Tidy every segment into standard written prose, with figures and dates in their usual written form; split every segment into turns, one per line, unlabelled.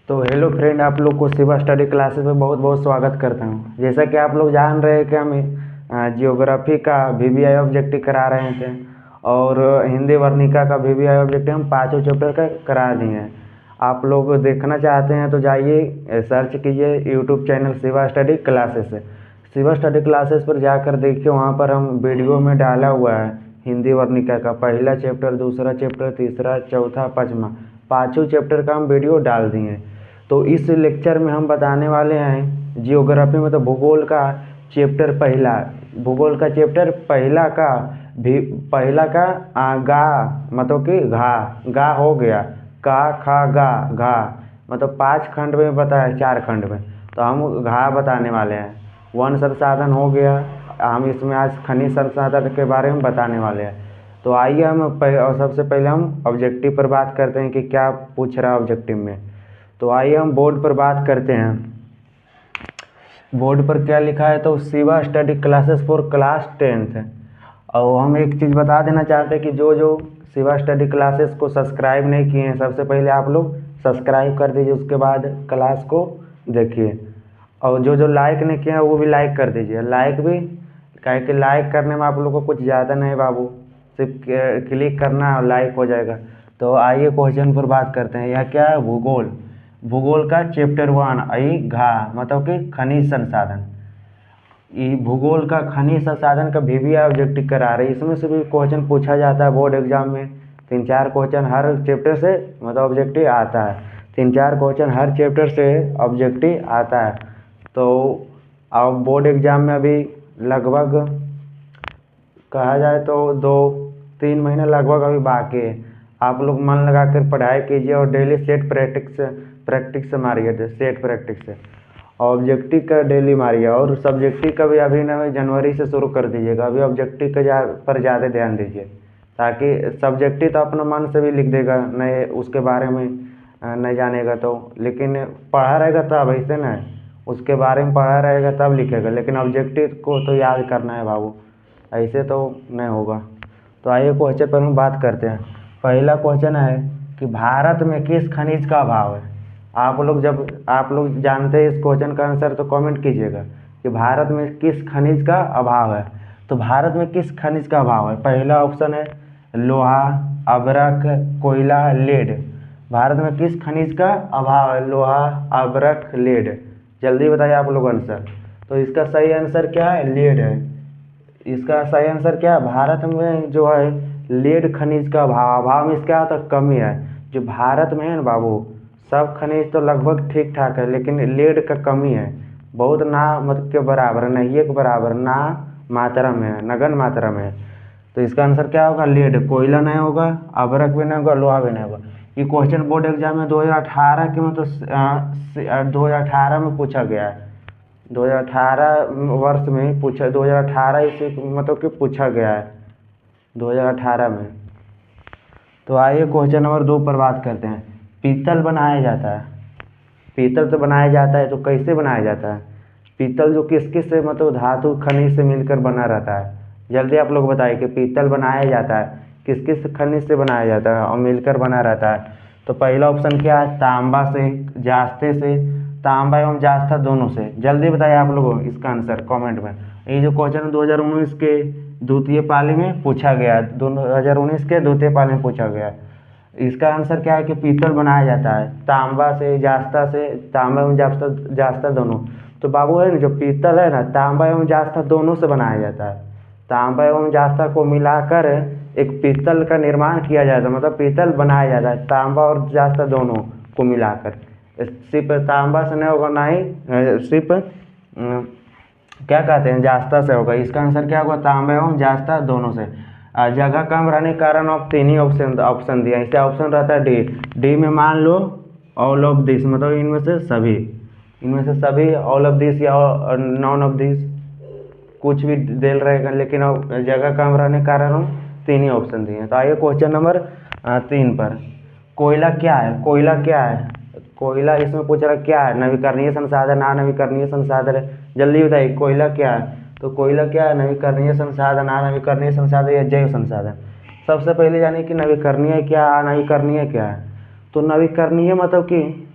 तो hello friend, आप लोग को शिवा स्टडी क्लासेस में बहुत बहुत स्वागत करता हूँ। जैसा कि आप लोग जान रहे हैं कि हम जियोग्राफी का वीवीआई ऑब्जेक्टिव करा रहे थे और हिंदी वर्णिका का वीवीआई ऑब्जेक्टिव हम पाँचों चैप्टर का करा दिए हैं। आप लोग देखना चाहते हैं तो जाइए सर्च कीजिए YouTube channel Shiva study classes. Shiva study classes पर जाकर देखिए, वहाँ पर हम वीडियो में डाला हुआ है हिंदी वर्णिका का पहला चैप्टर, दूसरा चैप्टर, तीसरा, चौथा, पाँचवा, पाँचों चैप्टर का हम वीडियो डाल दिए हैं। तो इस लेक्चर में हम बताने वाले हैं जियोग्राफी मतलब भूगोल का चैप्टर पहला, भूगोल का चैप्टर पहला का भी पहला का गा मतलब कि घा हो गया, का खा गा घा मतलब 5 खंड में बताया, 4 खंड में। तो हम घा बताने वाले हैं। वन संसाधन हो गया, हम इसमें आज खनिज संसाधन के बारे में बताने वाले हैं। तो आइए हम और सबसे पहले हम ऑब्जेक्टिव पर बात करते हैं कि क्या पूछ रहा है ऑब्जेक्टिव में। तो आइए हम बोर्ड पर बात करते हैं। बोर्ड पर क्या लिखा है, तो Shiva study classes for class 10th। और हम एक चीज़ बता देना चाहते हैं कि जो जो शिवा स्टडी क्लासेस को सब्सक्राइब नहीं किए हैं, सबसे पहले आप लोग सब्सक्राइब कर दीजिए, उसके बाद क्लास को देखिए। और जो जो लाइक नहीं किए हैं वो भी लाइक कर दीजिए। लाइक भी काहे कि लाइक करने में आप लोग को कुछ ज़्यादा नहीं बाबू, सिर्फ क्लिक करना और लाइक हो जाएगा। तो आइए क्वेश्चन पर बात करते हैं। यह क्या है, भूगोल। भूगोल का चैप्टर 1 आई घा मतलब कि खनिज संसाधन। ये भूगोल का खनिज संसाधन का वीवीआई ऑब्जेक्टिव करा रहे हैं। इसमें से भी क्वेश्चन पूछा जाता है बोर्ड एग्जाम में। 3-4 क्वेश्चन हर चैप्टर से मतलब ऑब्जेक्टिव आता है। 3-4 क्वेश्चन हर चैप्टर से ऑब्जेक्टिव आता है। तो अब बोर्ड एग्जाम में अभी लगभग कहा जाए तो 2-3 महीने लगभग अभी बाकी है। आप लोग मन लगा कर पढ़ाई कीजिए और डेली सेट प्रैक्टिस मारिए, सेट प्रैक्टिस से ऑब्जेक्टिव का डेली मारिए। और सब्जेक्टिव का भी अभी ना जनवरी से शुरू कर दीजिएगा। अभी ऑब्जेक्टिव का पर ज़्यादा ध्यान दीजिए, ताकि सब्जेक्टिव तो अपना मन से भी लिख देगा, नहीं उसके बारे में नहीं जानेगा तो, लेकिन पढ़ा रहेगा तब, ऐसे ना उसके बारे में पढ़ा रहेगा तब लिखेगा, लेकिन ऑब्जेक्टिव को तो याद करना है बाबू, ऐसे तो नहीं होगा। तो आइए क्वेश्चन पर हम बात करते हैं। पहला क्वेश्चन है कि भारत में किस खनिज का अभाव है। आप लोग जानते हैं इस क्वेश्चन का आंसर, तो कमेंट कीजिएगा कि भारत में किस खनिज का अभाव है। तो भारत में किस खनिज का अभाव है, पहला ऑप्शन है लोहा, अभ्रक, कोयला, लेड। भारत में किस खनिज का अभाव है, लोहा, अभ्रक, लेड। जल्दी बताइए आप लोग आंसर। तो इसका सही आंसर क्या है, लेड है। इसका सही आंसर क्या है, भारत में जो है लेड खनिज का अभाव में इसका तो कमी है। जो भारत में है ना बाबू, सब खनिज तो लगभग ठीक ठाक है, लेकिन लेड का कमी है बहुत, ना मतलब के बराबर, नहीं एक बराबर, ना मात्रा में है, नगण्य मात्रा में है। तो इसका आंसर क्या होगा, लेड। कोयला नहीं होगा, अभ्रक भी नहीं होगा, लोहा भी नहीं होगा। ये क्वेश्चन बोर्ड एग्जाम में 2018 के मतलब 2018 में पूछा गया है। 2018 वर्ष में पूछा, 2018 इसे मतलब कि पूछा गया है 2018 में। तो आइए क्वेश्चन नंबर 2 पर बात करते हैं। पीतल बनाया जाता है, पीतल तो बनाया जाता है, तो कैसे बनाया जाता है पीतल, जो किस किस से मतलब धातु खनिज से मिलकर बना रहता है। जल्दी आप लोग बताइए कि पीतल बनाया जाता है किस किस खनिज से बनाया जाता है और मिलकर बना रहता है। तो पहला ऑप्शन क्या है, तांबा से, जास्ते से, तांबा एवं जास्ता दोनों से। जल्दी बताइए आप लोगों इसका आंसर कमेंट में। ये जो क्वेश्चन 2019 के द्वितीय पाली में पूछा गया है, 2019 के द्वितीय पाली में पूछा गया है। इसका आंसर क्या है कि पीतल बनाया जाता है तांबा से, जास्ता से, तांबा एवं जास्ता दोनों। तो बाबू है ना, जो पीतल है ना, तांबा एवं जास्ता दोनों से बनाया जाता है। तांबा एवं जास्ता को मिलाकर एक पीतल का निर्माण किया जाता है, मतलब पीतल बनाया जाता है तांबा और जास्ता दोनों को मिलाकर। सिर्फ तांबा से नहीं होगा, ना ही सिर्फ क्या कहते हैं जास्ता से होगा। इसका आंसर क्या होगा, तांबा एवं जास्ता दोनों से। जगह कम रहने के कारण आप 3 ही ऑप्शन दिया। इसका ऑप्शन रहता है डी में मान लो ऑल ऑफ दिस, मतलब इनमें से सभी ऑल ऑफ दिस या नॉन ऑफ दिस, कुछ भी दे रहेगा, लेकिन अब जगह कम रहने के कारण हम 3 ही ऑप्शन दिए। तो आइए क्वेश्चन नंबर 3 पर। कोयला क्या है, कोयला क्या है, कोयला इसमें पूछ रहा क्या है, नवीकरणीय संसाधन, अनवीकरणीय संसाधन है। जल्दी बताइए कोयला क्या है। तो कोयला क्या है, नवीकरणीय संसाधन, अनवीकरणीय संसाधन या जैव संसाधन। सबसे पहले जाने कि नवीकरणीय क्या, अनवीकरणीय क्या है। तो नवीकरणीय मतलब कि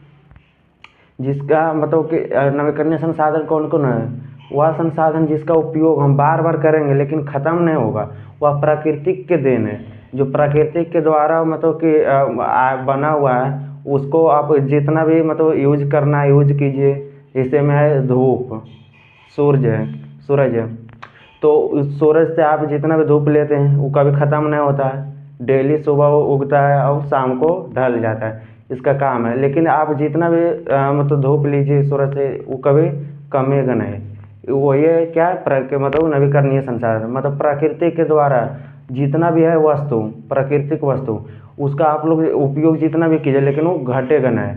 जिसका मतलब कि नवीकरणीय संसाधन कौन कौन है? वह संसाधन जिसका उपयोग हम बार बार करेंगे लेकिन ख़त्म नहीं होगा, वह प्राकृतिक के देन है। जो प्राकृतिक के द्वारा मतलब कि बना हुआ है, उसको आप जितना भी मतलब यूज करना है यूज कीजिए। जैसे में है धूप, सूरज है, तो उस सूरज से आप जितना भी धूप लेते हैं वो कभी ख़त्म नहीं होता है। डेली सुबह वो उगता है और शाम को ढल जाता है, इसका काम है। लेकिन आप जितना भी मतलब धूप लीजिए सूरज से, वो कभी कमेगा नहीं। वो ये क्या है मतलब नवीकरणीय संसाधन, मतलब प्रकृति के द्वारा जितना भी है वस्तु, प्राकृतिक वस्तु, उसका आप लोग उपयोग जितना भी कीजिए लेकिन वो घटेगा नहीं।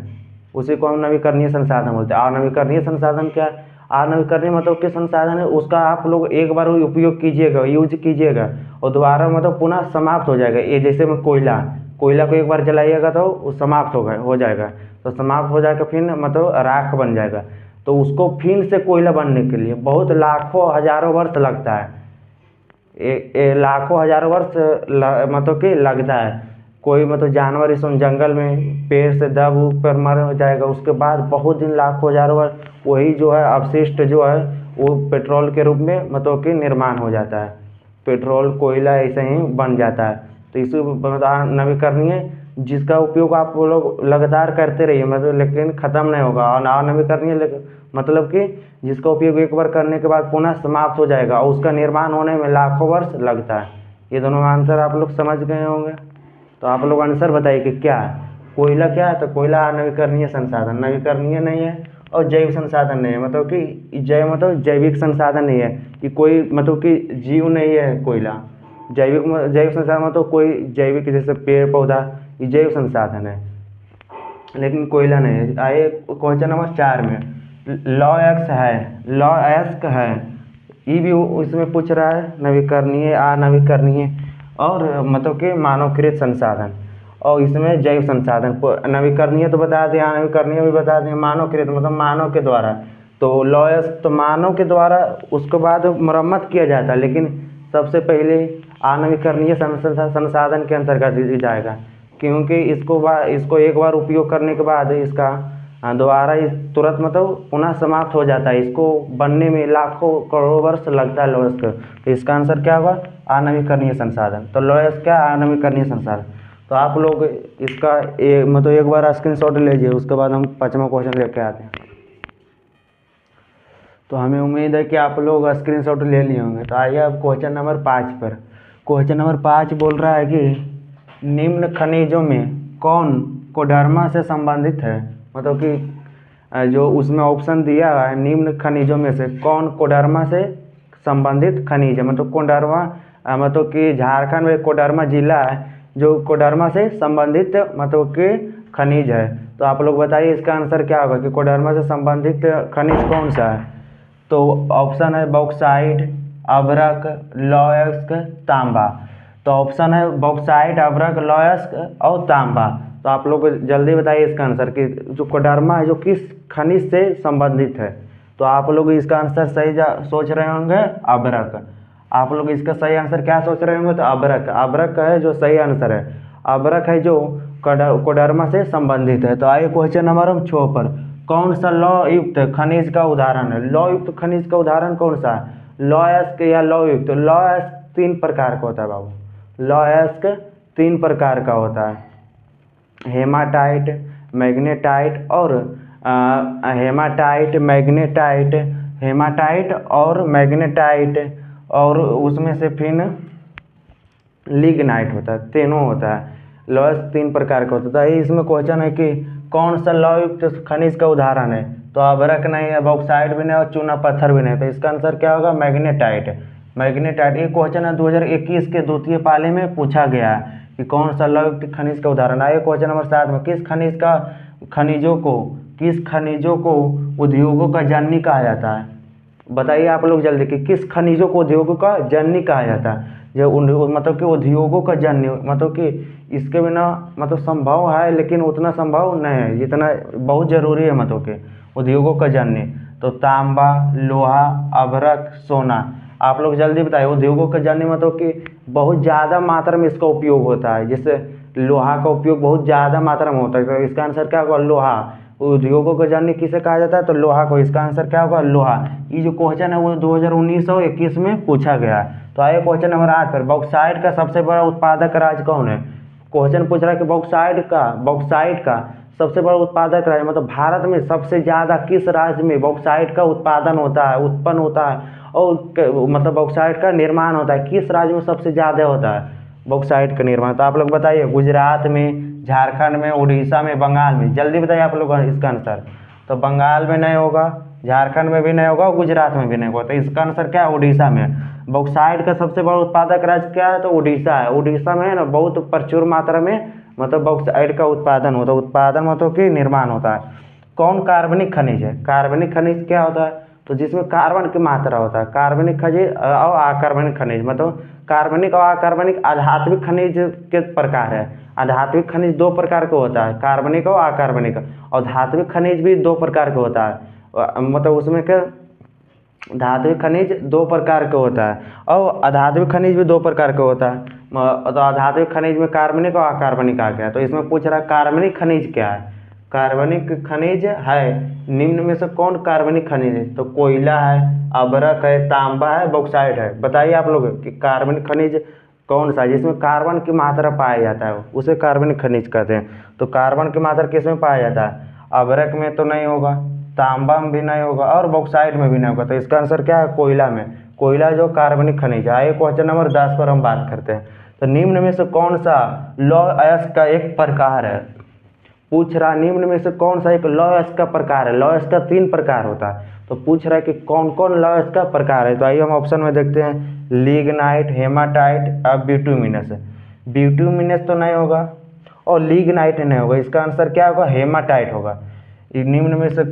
उसी को हम नवीकरणीय संसाधन बोलते हैं। अनवीकरणीय संसाधन क्या है? अनवीकरणीय मतलब कि संसाधन है, उसका आप लोग एक बार उपयोग कीजिएगा, यूज कीजिएगा और दोबारा मतलब पुनः समाप्त हो जाएगा। ये जैसे में कोयला को एक बार जलाइएगा तो वो समाप्त हो जाएगा, तो समाप्त हो जाएगा फिर मतलब राख बन जाएगा। तो उसको फिर से कोयला बनने के लिए बहुत लाखों हजारों वर्ष लगता है। लाखों हजारों वर्ष मतलब कि लगता है। कोई मतलब जानवर इस जंगल में पेड़ से दब उब पर मर जाएगा, उसके बाद बहुत दिन लाखों हजारों वर्ष वही जो है अवशिष्ट जो है वो पेट्रोल के रूप में मतलब कि निर्माण हो जाता है। पेट्रोल कोयला ऐसे ही बन जाता है। तो इसी मतलब नवीकरणीय जिसका उपयोग आप लोग लगातार करते रहिए मतलब, लेकिन ख़त्म नहीं होगा। और अनवीकरणीय मतलब कि जिसका उपयोग एक बार करने के बाद पुनः समाप्त हो जाएगा और उसका निर्माण होने में लाखों वर्ष लगता है। ये दोनों आंसर आप लोग समझ गए होंगे। तो आप लोग आंसर बताइए कि क्या है। कोयला क्या है? तो कोयला अनवीकरणीय संसाधन, नवीकरणीय नहीं है और जैव संसाधन नहीं है। मतलब कि मतलब जैविक संसाधन नहीं है कि कोई मतलब कि जीव नहीं है कोयला। जैव संसाधन मतलब कोई जैविक जैसे पेड़ पौधा, ये जैव संसाधन है लेकिन कोयला नहीं है। आइए क्वेश्चन नंबर 4 में लॉ एक्स है, ये भी उसमें पूछ रहा है नवीकरणीय, अनवीकरणीय और मतलब कि मानवकृत संसाधन, और इसमें जैव संसाधन। नवीकरणीय तो बता दें, अनवीकरणीय भी बता दें, मानवकृत मतलब मानव के द्वारा। तो लॉ एक्स तो मानव के द्वारा, उसके बाद मरम्मत किया जाता है, लेकिन सबसे पहले अनवीकरणीय संसाधन के अंतर्गत जाएगा, क्योंकि इसको एक बार उपयोग करने के बाद इसका दोबारा इस तुरंत मतलब पुनः समाप्त हो जाता है। इसको बनने में लाखों करोड़ों वर्ष लगता है लॉयस का। तो इसका आंसर क्या होगा? अनवीकरणीय संसाधन। तो लॉयस क्या? अनवीकरणीय संसाधन। तो आप लोग इसका मतलब एक बार स्क्रीनशॉट लीजिए, उसके बाद हम 5वां क्वेश्चन लेके आते हैं। तो हमें उम्मीद है कि आप लोग स्क्रीनशॉट ले लिए होंगे। तो आइए अब क्वेश्चन नंबर 5 पर। क्वेश्चन नंबर 5 बोल रहा है कि निम्न खनिजों में कौन कोडर्मा से संबंधित है? मतलब कि जो उसमें ऑप्शन दिया हुआ है, निम्न खनिजों में से कौन कोडर्मा से संबंधित खनिज है? मतलब कोडरमा मतलब कि झारखंड में कोडरमा जिला है जो कोडरमा से संबंधित मतलब कि खनिज है। तो आप लोग बताइए इसका आंसर क्या होगा कि कोडरमा से संबंधित खनिज कौन सा है? तो ऑप्शन है बॉक्साइट, अभ्रक, लौह, तांबा। तो ऑप्शन है बॉक्साइट, अभ्रक, लौह और तांबा। तो आप लोग जल्दी बताइए इसका आंसर कि जो कोडरमा है जो किस खनिज से संबंधित है। तो आप लोग इसका आंसर सही सोच रहे होंगे अभ्रक। आप लोग इसका सही आंसर क्या सोच रहे होंगे? तो अभ्रक है जो सही आंसर है। अभ्रक है जो कोडरमा से संबंधित है। तो आइए क्वेश्चन नंबर 6 पर। कौन सा लौह युक्त खनिज का उदाहरण है? लौह युक्त खनिज का उदाहरण कौन सा है? लौह या लौह युक्त? लौह 3 प्रकार का होता है बाबू। लौह 3 प्रकार का होता है, हेमाटाइट, मैग्नेटाइट और मैग्नेटाइट और उसमें से फिर लिग्नाइट होता है, तीनों होता है। लौह 3 प्रकार का होता है। इसमें क्वेश्चन है कि कौन सा लौह युक्त खनिज का उदाहरण है? तो अभ्रक नहीं है, बॉक्साइट भी नहीं और चूना पत्थर भी नहीं। तो इसका आंसर क्या होगा? मैग्नेटाइट। ये क्वेश्चन है 2021 के द्वितीय पाली में पूछा गया है कि कौन सा लौह युक्त खनिज का उदाहरण है। क्वेश्चन नंबर 7 में किस खनिजों को उद्योगों का जननी कहा जाता है? बताइए आप लोग जल्दी कि किस खनिजों को उद्योगों का जननी कहा जाता है? जो मतलब कि उद्योगों का जन्य, मतलब कि इसके बिना मतलब संभव है लेकिन उतना संभव नहीं है जितना बहुत जरूरी है, मतलब कि उद्योगों का जन्य। तो तांबा, लोहा, अभ्रक, सोना। आप लोग जल्दी बताइए उद्योगों का जन्य मतलब कि बहुत ज़्यादा मात्रा में इसका उपयोग होता है। जैसे लोहा का उपयोग बहुत ज़्यादा मात्रा में होता है, तो इसका आंसर क्या होगा? लोहा। उद्योगों का जननी किसे कहा जाता है, तो लोहा को। इसका आंसर क्या होगा, लोहा। ये जो क्वेश्चन है वो 2019 और 21 में पूछा गया है। तो आइए क्वेश्चन नंबर 8 पर, बॉक्साइट का सबसे बड़ा उत्पादक राज्य कौन है। क्वेश्चन पूछ रहा है कि बॉक्साइट का सबसे बड़ा उत्पादक राज्य, मतलब भारत में सबसे ज़्यादा किस राज्य में बॉक्साइट का उत्पादन होता है, उत्पन्न होता है, और मतलब बॉक्साइट का निर्माण होता है, किस राज्य में सबसे ज़्यादा होता है बॉक्साइट का निर्माण। तो आप लोग बताइए, गुजरात में, झारखंड में, उड़ीसा में, बंगाल में। जल्दी बताइए आप लोग इसका आंसर। तो बंगाल में नहीं होगा, झारखंड में भी नहीं होगा, गुजरात में भी नहीं होगा। तो इसका आंसर क्या है, उड़ीसा में। बॉक्साइट का सबसे बड़ा उत्पादक राज्य क्या है, तो उड़ीसा है। उड़ीसा में है ना बहुत प्रचुर मात्रा में मतलब बॉक्साइट का उत्पादन होता है, उत्पादन मतलब कि निर्माण होता है। कौन कार्बनिक खनिज है, कार्बनिक खनिज क्या होता है, तो जिसमें कार्बन की मात्रा होता है। कार्बनिक खनिज और अकार्बनिक खनिज, मतलब कार्बनिक और अकार्बनिक आधात्मिक खनिज के प्रकार है। आधात्मिक खनिज दो प्रकार का होता है, कार्बनिक और अकार्बनिक। और धात्विक खनिज भी दो प्रकार का होता है, मतलब उसमें क्या, धात्विक खनिज दो प्रकार का होता है और अधात्विक खनिज भी दो प्रकार का होता है। तो अधात्विक खनिज में कार्बनिक और अकार्बनिक आ गया। तो इसमें पूछ रहा है कार्बनिक खनिज क्या है। कार्बनिक खनिज है, निम्न में से कौन कार्बनिक खनिज है, तो कोयला है, अभ्रक है, तांबा है, बॉक्साइट है। बताइए आप लोग कि कार्बनिक खनिज कौन सा है जिसमें कार्बन की मात्रा पाया जाता है, उसे कार्बनिक खनिज कहते हैं। तो कार्बन की मात्रा किस में पाया जाता है, अभ्रक में तो नहीं होगा, तांबा में भी नहीं होगा, और बॉक्साइट में भी नहीं होगा। तो इसका आंसर क्या है, कोयला में। कोयला जो कार्बनिक खनिज है। आइए क्वेश्चन नंबर 10 पर हम बात करते हैं। तो निम्न में से कौन सा लौह अयस्क का एक प्रकार है। पूछ रहा निम्न में से कौन सा एक लौह अयस्क का प्रकार है। लौह अयस्क का 3 प्रकार होता है। तो पूछ रहा है कि कौन कौन लौह अयस्क का प्रकार है। तो आइए हम ऑप्शन में देखते हैं, लिग्नाइट, हेमाटाइट और बिटुमिनस। बिटुमिनस तो नहीं होगा और लिग्नाइट नहीं होगा। इसका आंसर क्या होगा, हेमाटाइट होगा। निम्न में से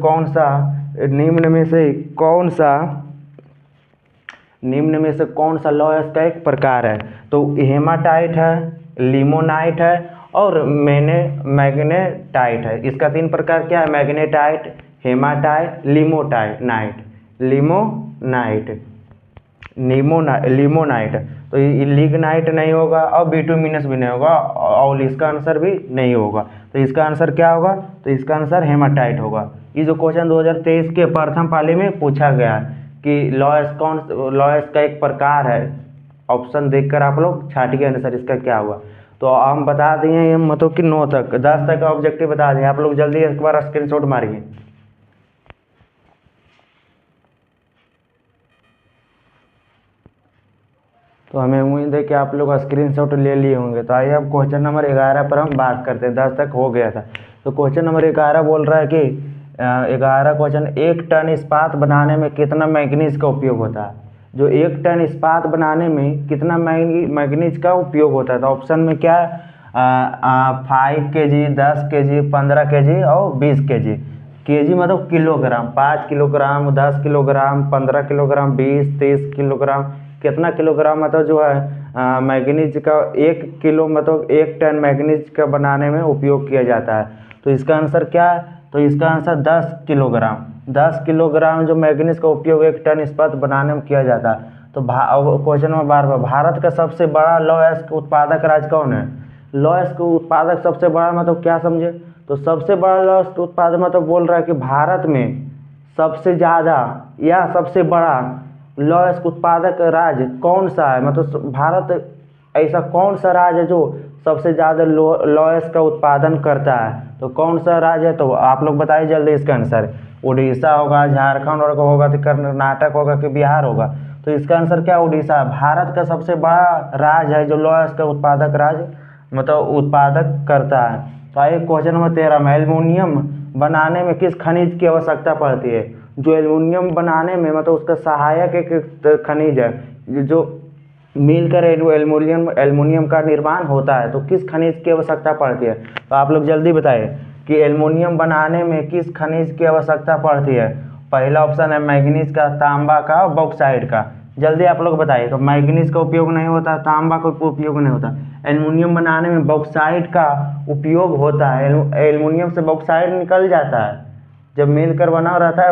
कौन सा लौह अयस्क का एक प्रकार है। तो हेमाटाइट है, लिमोनाइट है और मैग्नेटाइट है। इसका 3 प्रकार क्या है, मैग्नेटाइट, हेमाटाइट, लिमोनाइट। तो ये लिग्नाइट नहीं होगा और बिटुमिनस भी नहीं होगा और इसका आंसर भी नहीं होगा। तो इसका आंसर क्या होगा, तो इसका आंसर हेमाटाइट होगा। ये जो क्वेश्चन 2023 के प्रथम पाली में पूछा गया है कि लौह अयस्क का एक प्रकार है। ऑप्शन देखकर आप लोग छाटिए आंसर इसका क्या हुआ। तो हम बता दिए मतलब कि 9 तक, 10 तक का ऑब्जेक्टिव बता दिए। आप लोग जल्दी एक बार स्क्रीनशॉट मारिए। तो हमें उम्मीद है कि आप लोग स्क्रीनशॉट ले लिए होंगे। तो आइए अब क्वेश्चन नंबर 11 पर हम बात करते हैं। 10 तक हो गया था। तो क्वेश्चन नंबर 11 बोल रहा है कि 11 क्वेश्चन, 1 टन इस्पात बनाने में कितना मैंगनीज का उपयोग होता है। जो 1 टन इस्पात बनाने में कितना मैंगनीज का उपयोग होता है। तो ऑप्शन में क्या है, 5 kg, 10 kg, 15 kg और 20 kg। केजी मतलब kilogram, 5 kilogram, 10 kilogram, 15 kilogram, 20, 30 kilogram. कितना किलोग्राम मतलब जो है मैंगनीज का 1 किलो मतलब 1 टन मैंगनीज का बनाने में उपयोग किया जाता है। तो इसका आंसर क्या है, तो इसका आंसर 10 किलोग्राम। 10 किलोग्राम जो मैंगनीज का उपयोग 1 टन इस्पात बनाने में किया जाता है। तो क्वेश्चन में बार बार, भारत का सबसे बड़ा लौह अयस्क उत्पादक राज्य कौन है। लौह अयस्क उत्पादक सबसे बड़ा मतलब क्या समझे, तो सबसे बड़ा लौह अयस्क उत्पादक मतलब बोल रहा है कि भारत में सबसे ज़्यादा या सबसे बड़ा लौह अयस्क उत्पादक राज्य कौन सा है। मतलब भारत ऐसा कौन सा राज्य है जो सबसे ज़्यादा लौह अयस्क का उत्पादन करता है। तो कौन सा राज्य है, तो आप लोग बताइए जल्दी इसका आंसर। उड़ीसा होगा, झारखंड होगा, तो कर्नाटक होगा कि बिहार होगा। तो इसका आंसर क्या, उड़ीसा। भारत का सबसे बड़ा राज्य है जो लौह अयस्क का उत्पादक राज्य मतलब उत्पादक करता है। तो आइए क्वेश्चन नंबर 13 में, एल्युमिनियम बनाने में किस खनिज की आवश्यकता पड़ती है। जो एल्युमिनियम बनाने में मतलब उसका सहायक एक खनिज है जो मिलकर एल्युमिनियम का निर्माण होता है। तो किस खनिज की आवश्यकता पड़ती है। तो आप लोग जल्दी बताइए कि एल्युमिनियम बनाने में किस खनिज की आवश्यकता पड़ती है। पहला ऑप्शन है मैंगनीज का, तांबा का और बॉक्साइट का। जल्दी आप लोग बताइए। तो मैंगनीज का उपयोग नहीं होता, तांबा का उपयोग नहीं होता। एल्युमिनियम बनाने में बॉक्साइट का उपयोग होता है। एल्युमिनियम से बॉक्साइट निकल जाता है जब मिलकर बना रहता है।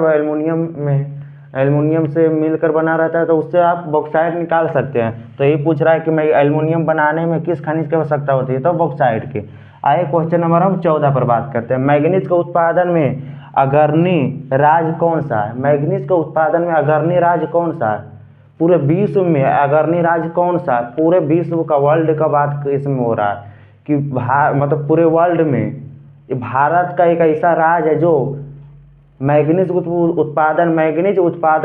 एल्युमिनियम से मिलकर बना रहता है तो उससे आप बॉक्साइट निकाल सकते हैं। तो यही पूछ रहा है कि मैं एल्युमिनियम बनाने में किस खनिज की आवश्यकता होती है, तो बॉक्साइट की। आइए क्वेश्चन नंबर हम 14 पर बात करते हैं। मैग्नीज के उत्पादन में अग्रणी राज्य कौन सा है? मैग्नीज के उत्पादन में अग्रणी राज्य कौन सा है? पूरे विश्व में अग्रणी राज्य कौन सा है? पूरे विश्व का, वर्ल्ड का बात इसमें हो रहा है कि मतलब पूरे वर्ल्ड में ये भारत का एक ऐसा राज्य है जो मैग्नीज उत्पादन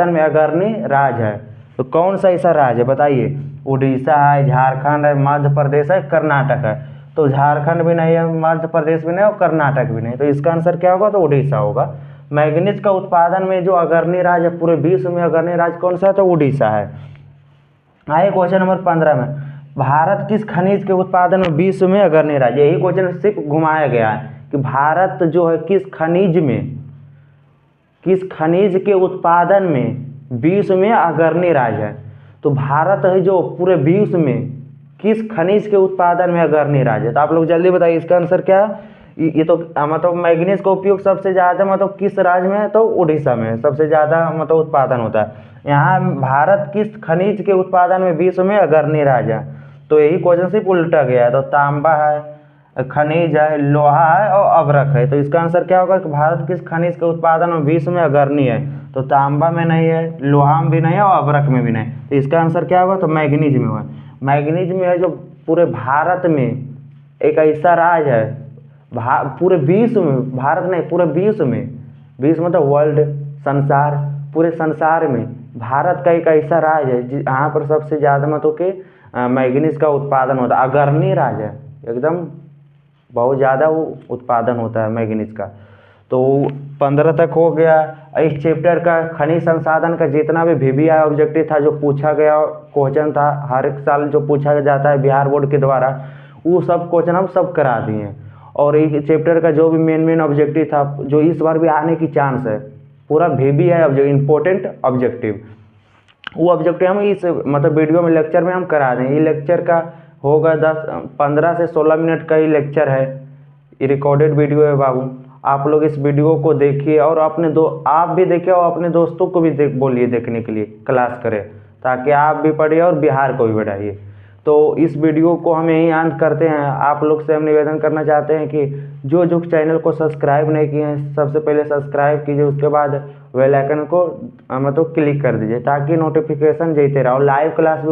में अग्रणी राज्य है। तो कौन सा ऐसा राज्य है बताइए? उड़ीसा है, झारखंड है, मध्य प्रदेश है, कर्नाटक है। तो झारखंड भी नहीं है, मध्य प्रदेश भी नहीं और कर्नाटक भी नहीं, तो इसका आंसर क्या होगा? तो उड़ीसा होगा। मैग्नीज का उत्पादन में जो अग्रणी राज्य है पूरे विश्व में, अग्रणी राज्य कौन सा है? तो उड़ीसा है। आइए क्वेश्चन नंबर 15 में, भारत किस खनिज के उत्पादन में विश्व में अग्रणी राज्य? यही क्वेश्चन सिर्फ घुमाया गया है कि भारत जो है किस खनिज के उत्पादन में विश्व में अग्रणी राज्य है। तो भारत है जो पूरे विश्व में किस खनिज के उत्पादन में अग्रणी राज्य है? तो आप लोग जल्दी बताइए इसका आंसर क्या है? ये तो मतलब मैग्नीज का उपयोग सबसे ज़्यादा मतलब किस राज्य में है? तो उड़ीसा में सबसे ज़्यादा मतलब उत्पादन होता है। यहाँ भारत किस खनिज के उत्पादन में विश्व में अग्रणी राज्य है? तो यही क्वेश्चन सिर्फ उल्टा गया है। तो तांबा है, खनिज है, लोहा है और अभ्रक है। तो इसका आंसर क्या होगा कि भारत किस खनिज के उत्पादन में विश्व में अग्रणी है? तो तांबा में नहीं है, लोहा में भी नहीं है और अभ्रक में भी नहीं। तो इसका आंसर क्या होगा? तो मैग्नीज में हुआ। मैग्नीज में है जो पूरे भारत में एक ऐसा राज्य है, पूरे विश्व में, भारत नहीं पूरे विश्व में, विश्व मतलब वर्ल्ड, संसार, पूरे संसार में भारत का एक ऐसा राज्य है जहाँ पर सबसे ज़्यादा मतलब कि मैग्नीज का उत्पादन होता है। अग्रणी राज्य है, एकदम बहुत ज़्यादा वो उत्पादन होता है मैग्नीज का। तो 15 तक हो गया। इस चैप्टर का खनिज संसाधन का जितना भी VBI ऑब्जेक्टिव था, जो पूछा गया क्वेश्चन था, हर एक साल जो पूछा जाता है बिहार बोर्ड के द्वारा, वो सब क्वेश्चन हम सब करा दिए हैं। और इस चैप्टर का जो भी मेन ऑब्जेक्टिव था, जो इस बार भी आने की चांस है, पूरा VBI ऑब्जेक्टिव, इम्पोर्टेंट ऑब्जेक्टिव, वो ऑब्जेक्टिव हम इस मतलब वीडियो में, लेक्चर में हम करा दें। ये लेक्चर का होगा 15 से 16 मिनट का ही लेक्चर है, ये रिकॉर्डेड वीडियो है बाबू। आप लोग इस वीडियो को देखिए और आप भी देखिए और अपने दोस्तों को भी बोलिए देखने के लिए, क्लास करें, ताकि आप भी पढ़िए और बिहार को भी बढ़ाइए। तो इस वीडियो को हम यहीं अंत करते हैं। आप लोग से हम निवेदन करना चाहते हैं कि जो चैनल को सब्सक्राइब नहीं किए हैं, सबसे पहले सब्सक्राइब कीजिए, उसके बाद बेल आइकन को मतलब क्लिक कर दीजिए, ताकि नोटिफिकेशन देते रहो। लाइव क्लास भी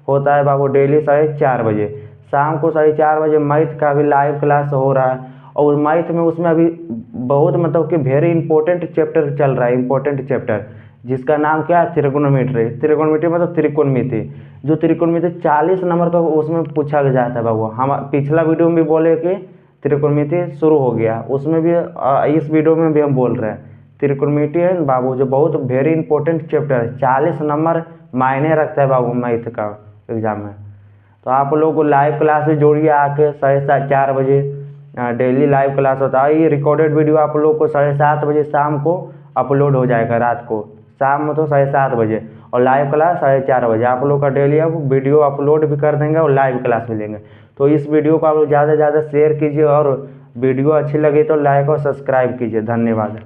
होता है बाबू डेली 4:30 बजे, शाम को 4:30 बजे मैथ का भी लाइव क्लास हो रहा है। और मैथ में उसमें अभी बहुत मतलब कि वेरी इंपॉर्टेंट चैप्टर चल रहा है, इंपॉर्टेंट चैप्टर, जिसका नाम क्या है? त्रिकोणमिति। त्रिकोणमिति मतलब त्रिकोणमिति, जो त्रिकोणमिति 40 नंबर का उसमें पूछा जाता है बाबू। हम पिछला वीडियो में भी बोले कि त्रिकोणमिति शुरू हो गया, उसमें भी इस वीडियो में भी हम बोल रहे हैं त्रिकोणमिति है बाबू, जो बहुत वेरी इंपॉर्टेंट चैप्टर है, 40 नंबर मायने रखता है बाबू मैथ का एग्जाम में। तो आप लोगों को लाइव क्लास में जोड़िए, आके 4:30 बजे डेली लाइव क्लास होता है। ये रिकॉर्डेड वीडियो आप लोग को 7:30 बजे शाम को अपलोड हो जाएगा, रात को, शाम में तो 7:30 बजे, और लाइव क्लास 4:30 बजे। आप लोग का डेली अब वीडियो अपलोड भी कर देंगे और लाइव क्लास भी लेंगे। तो इस वीडियो को आप लोग ज़्यादा से ज़्यादा शेयर कीजिए, और वीडियो अच्छी लगी तो लाइक और सब्सक्राइब कीजिए। धन्यवाद।